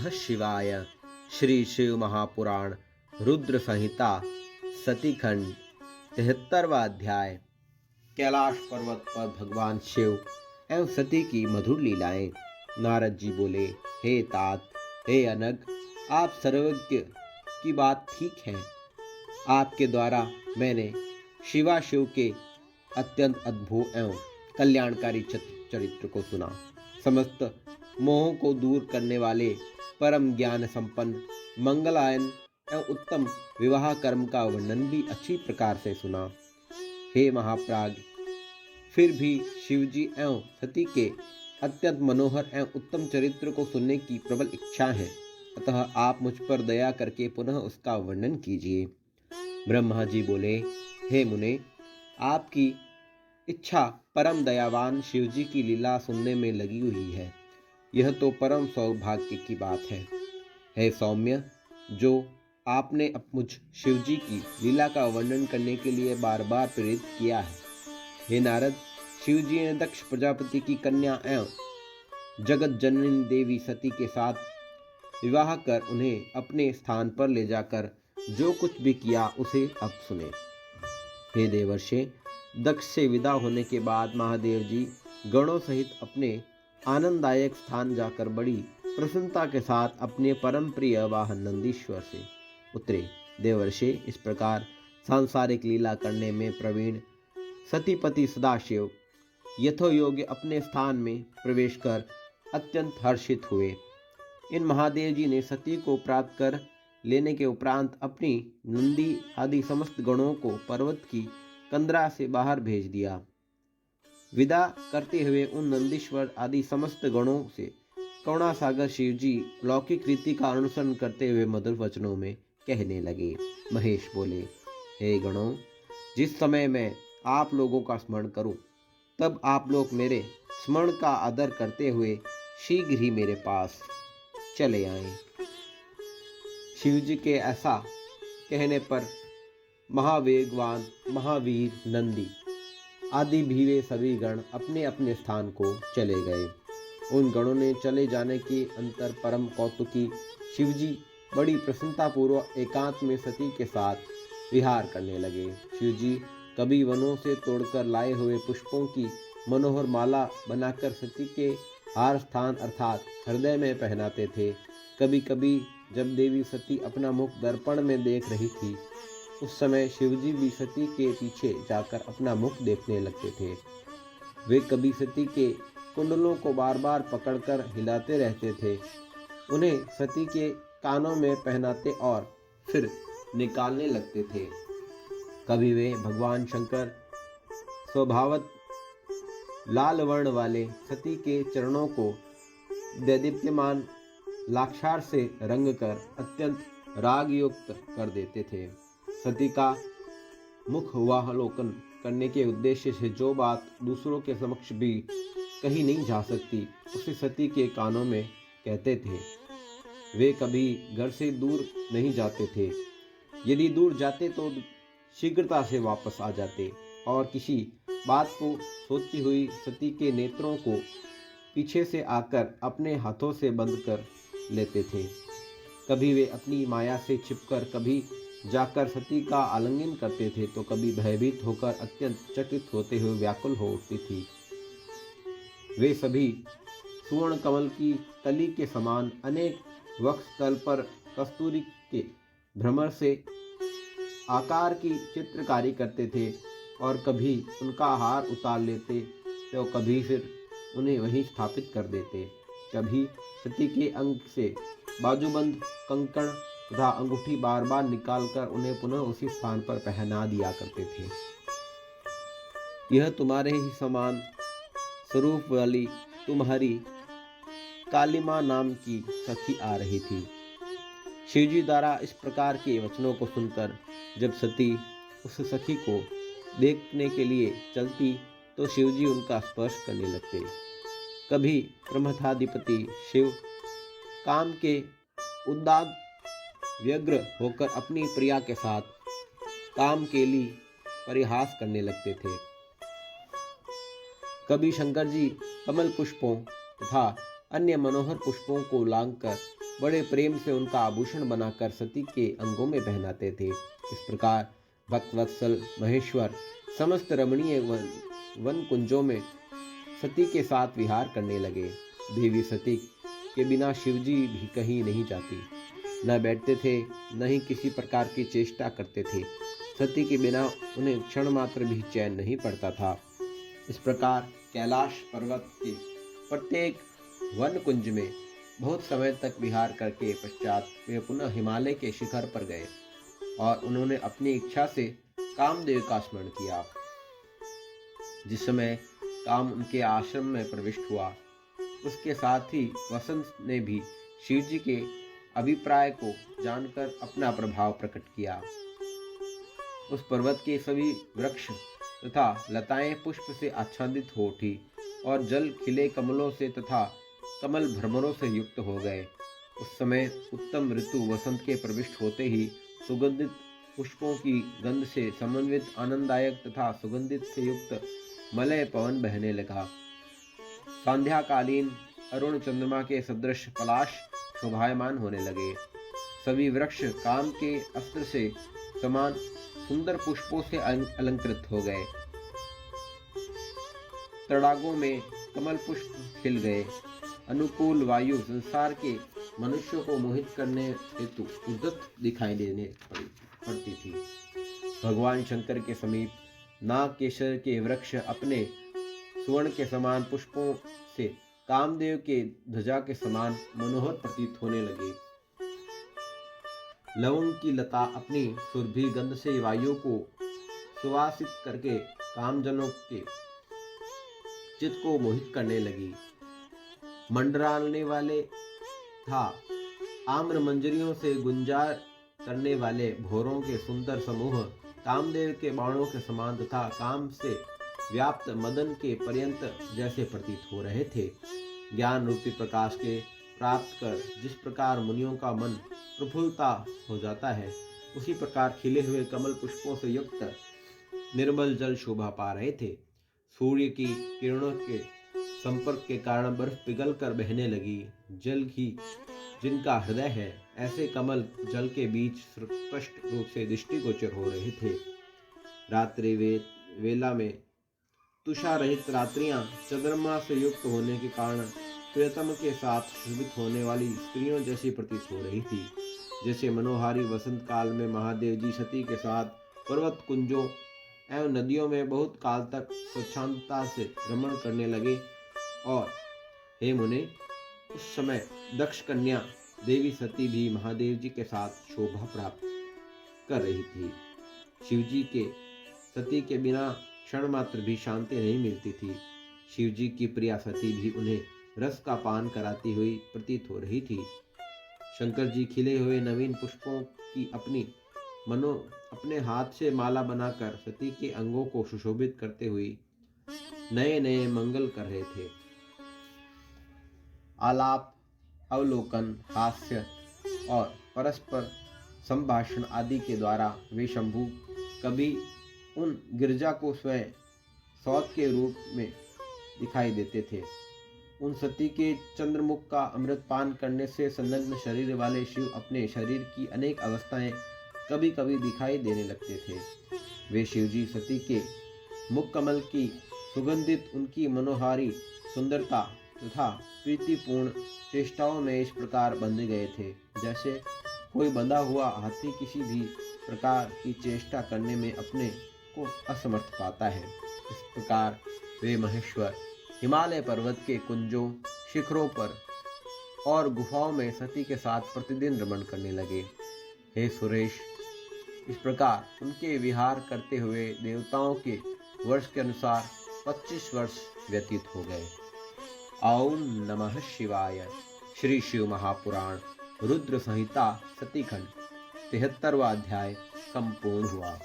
नमः शिवाय। श्री शिव महापुराण रुद्र संहिता सतीखंड 73वां अध्याय। कैलाश पर्वत पर भगवान शिव एवं सती की मधुर लीलाएं। नारद जी बोले, हे तात, हे अनग, आप सर्वज्ञ की बात ठीक है। आपके द्वारा मैंने शिवाशिव के अत्यंत अद्भुत एवं कल्याणकारी चरित्र को सुना। समस्त मोहों को दूर करने वाले परम ज्ञान संपन्न मंगलायन एवं उत्तम विवाह कर्म का वर्णन भी अच्छी प्रकार से सुना। हे महाप्राग, फिर भी शिवजी एवं सती के अत्यंत मनोहर एवं उत्तम चरित्र को सुनने की प्रबल इच्छा है। अतः आप मुझ पर दया करके पुनः उसका वर्णन कीजिए। ब्रह्मा जी बोले, हे मुने, आपकी इच्छा परम दयावान शिवजी की लीला सुनने में लगी हुई है। यह तो परम सौभाग्य की बात है। हे सौम्य, जो आपने मुझ शिवजी की लीला का वर्णन करने के लिए बार बार प्रेरित किया है। हे नारद, शिवजी ने दक्ष प्रजापति की कन्या एवं जगत जननी देवी सती के साथ विवाह कर उन्हें अपने स्थान पर ले जाकर जो कुछ भी किया उसे अब सुने। हे देवर्षि, दक्ष से विदा होने के बाद महादेव जी गणों सहित अपने आनंददायक स्थान जाकर बड़ी प्रसन्नता के साथ अपने परम प्रिय वाहन नंदीश्वर से उतरे। देवर्षि, इस प्रकार सांसारिक लीला करने में प्रवीण सतीपति सदाशिव यथोयोग्य अपने स्थान में प्रवेश कर अत्यंत हर्षित हुए। इन महादेव जी ने सती को प्राप्त कर लेने के उपरांत अपनी नंदी आदि समस्त गणों को पर्वत की कंदरा से बाहर भेज दिया। विदा करते हुए उन नंदीश्वर आदि समस्त गणों से करुणासागर शिवजी लौकिक रीति का अनुसरण करते हुए मधुर वचनों में कहने लगे। महेश बोले, हे गणों, जिस समय मैं आप लोगों का स्मरण करूं, तब आप लोग मेरे स्मरण का आदर करते हुए शीघ्र ही मेरे पास चले आए। शिवजी के ऐसा कहने पर महावेगवान महावीर नंदी आदि भी वे सभी गण अपने अपने स्थान को चले गए। उन गणों ने चले जाने के अंतर परम कौतुकी शिवजी बड़ी प्रसन्नतापूर्वक एकांत में सती के साथ विहार करने लगे। शिवजी कभी वनों से तोड़कर लाए हुए पुष्पों की मनोहर माला बनाकर सती के हार स्थान अर्थात हृदय में पहनाते थे। कभी कभी जब देवी सती अपना मुख दर्पण में देख रही थी, उस समय शिवजी भी सती के पीछे जाकर अपना मुख देखने लगते थे। वे कभी सती के कुंडलों को बार बार पकड़कर हिलाते रहते थे, उन्हें सती के कानों में पहनाते और फिर निकालने लगते थे। कभी वे भगवान शंकर स्वभावत लाल वर्ण वाले सती के चरणों को दैदीप्यमान लाक्षार से रंग कर अत्यंत रागयुक्त कर देते थे। सती का मुख वाहलोकन करने के उद्देश्य से जो बात दूसरों के समक्ष भी कही नहीं जा सकती, उसे सती के कानों में कहते थे। वे कभी घर से दूर नहीं जाते थे। यदि दूर जाते तो शीघ्रता से वापस आ जाते और किसी बात को सोची हुई सती के नेत्रों को पीछे से आकर अपने हाथों से बंद कर लेते थे। कभी वे अपनी माया से छिपकर कभी जाकर सती का आलिंगन करते थे, तो कभी भयभीत होकर अत्यंत चकित होते हुए व्याकुल हो उठती थी। वे सभी सुवर्ण कमल की कली के समान अनेक वक्ष तल पर कस्तूरी के भ्रमर से आकार की चित्रकारी करते थे और कभी उनका हार उतार लेते तो कभी फिर उन्हें वहीं स्थापित कर देते। कभी सती के अंग से बाजूबंद कंकण तथा अंगूठी बार बार निकालकर उन्हें पुनः उसी स्थान पर पहना दिया करते थे। यह तुम्हारे ही समान स्वरूप वाली तुम्हारी कालिमा नाम की सखी आ रही थी। शिवजी द्वारा इस प्रकार के वचनों को सुनकर जब सती उस सखी को देखने के लिए चलती, तो शिवजी उनका स्पर्श करने लगते। कभी प्रमथाधिपति शिव काम के उद्दात व्यग्र होकर अपनी प्रिया के साथ काम के लिए परिहास करने लगते थे। कभी शंकर जी कमल पुष्पों तथा अन्य मनोहर पुष्पों को लांघकर बड़े प्रेम से उनका आभूषण बनाकर सती के अंगों में पहनाते थे। इस प्रकार भक्तवत्सल महेश्वर समस्त रमणीय वन कुंजों में सती के साथ विहार करने लगे। देवी सती के बिना शिवजी भी कहीं नहीं जाती, न बैठते थे, न ही किसी प्रकार की चेष्टा करते थे। सती के बिना उन्हें क्षण मात्र भी चैन नहीं पड़ता था। इस प्रकार कैलाश पर्वत के प्रत्येक वन कुंज में बहुत समय तक विहार करके पश्चात वे पुनः हिमालय के शिखर पर गए और उन्होंने अपनी इच्छा से कामदेव का स्मरण किया। जिस समय काम उनके आश्रम में प्रविष्ट हुआ, उसके साथ ही वसंत ने भी शिव जी के अभिप्राय को जानकर अपना प्रभाव प्रकट किया। उस पर्वत के सभी वृक्ष तथा लताएं पुष्प से आच्छादित हो उठी और जल खिले कमलों से तथा कमल भ्रमरों से युक्त हो गए। उस समय उत्तम ऋतु वसंत के प्रविष्ट होते ही सुगंधित पुष्पों की गंध से समन्वित आनंददायक तथा सुगंधित से युक्त मलय पवन बहने लगा। संध्याकालीन अरुण चंद्रमा के सदृश पलाश शोभायमान होने लगे। सभी वृक्ष काम के अस्त्र से समान सुंदर पुष्पों से अलंकृत हो गए। तड़ागों में कमल पुष्प खिल गए। अनुकूल वायु संसार के मनुष्यों को मोहित करने हेतु उद्यत दिखाई देने पड़ती थी। भगवान शंकर के समीप नागकेशर के वृक्ष अपने सुवर्ण के समान पुष्पों से कामदेव के ध्वजा के समान मनोहर प्रतीत होने लगे। लवंग की लता अपनी सुरभि गंध से वायु को सुवासित करके कामजनों के चित्त को मोहित करने लगी। मंडराने वाले था आम्र मंजरियों से गुंजार करने वाले भोरों के सुंदर समूह कामदेव के बाणों के समान तथा काम से व्याप्त मदन के पर्यंत जैसे प्रतीत हो रहे थे। ज्ञान रूपी प्रकाश के प्राप्त कर जिस प्रकार मुनियों का मन प्रफुल्लता हो जाता है, उसी प्रकार खिले हुए कमल पुष्पों से युक्त निर्मल जल शोभा पा रहे थे। सूर्य की किरणों के संपर्क के कारण बर्फ पिघल कर बहने लगी। जल ही जिनका हृदय है, ऐसे कमल जल के बीच स्पष्ट रूप से दृष्टिगोचर हो रहे थे। रात्रि वेला में तुषार रहित रात्रियां चंद्रमा से युक्त होने के कारण प्रियतम के साथ शोभित होने वाली स्त्रियों जैसी प्रतीत हो रही थी। जैसे मनोहारी वसंत काल में महादेव जी सती के साथ पर्वत कुंजों एवं नदियों में बहुत काल तक स्वच्छंदता से भ्रमण करने लगे। और हे मुने, उस समय दक्ष कन्या देवी सती भी महादेव जी के साथ शोभा प्राप्त कर रही थी। शिव जी के सती के बिना क्षण मात्र भी शांति नहीं मिलती थी। शिव जी की प्रिया सती भी उन्हें रस का पान कराती हुई प्रतीत हो रही थी। शंकर जी खिले हुए नवीन पुष्पों की अपने हाथ से माला बनाकर सती के अंगों को सुशोभित करते हुए नए नए मंगल कर रहे थे। आलाप, अवलोकन, हास्य और परस्पर संभाषण आदि के द्वारा वे शंभु कभी उन गिरजा को स्वयं सौत के रूप में दिखाई देते थे। उन सती के चंद्रमुख का अमृतपान करने से संलग्न शरीर वाले शिव अपने शरीर की अनेक अवस्थाएं कभी कभी दिखाई देने लगते थे। वे शिवजी सती के मुख कमल की सुगंधित उनकी मनोहारी सुंदरता तथा प्रीतिपूर्ण चेष्टाओं में इस प्रकार बंधे गए थे, जैसे कोई बंधा हुआ हाथी किसी भी प्रकार की चेष्टा करने में अपने को असमर्थ पाता है। इस प्रकार वे महेश्वर हिमालय पर्वत के कुंजों, शिखरों पर और गुफाओं में सती के साथ प्रतिदिन रमण करने लगे। हे सुरेश, इस प्रकार उनके विहार करते हुए देवताओं के वर्ष के अनुसार 25 वर्ष व्यतीत हो गए। ओम नमः शिवाय। श्री शिव महापुराण रुद्र संहिता सतीखंड 73वां अध्याय संपूर्ण हुआ।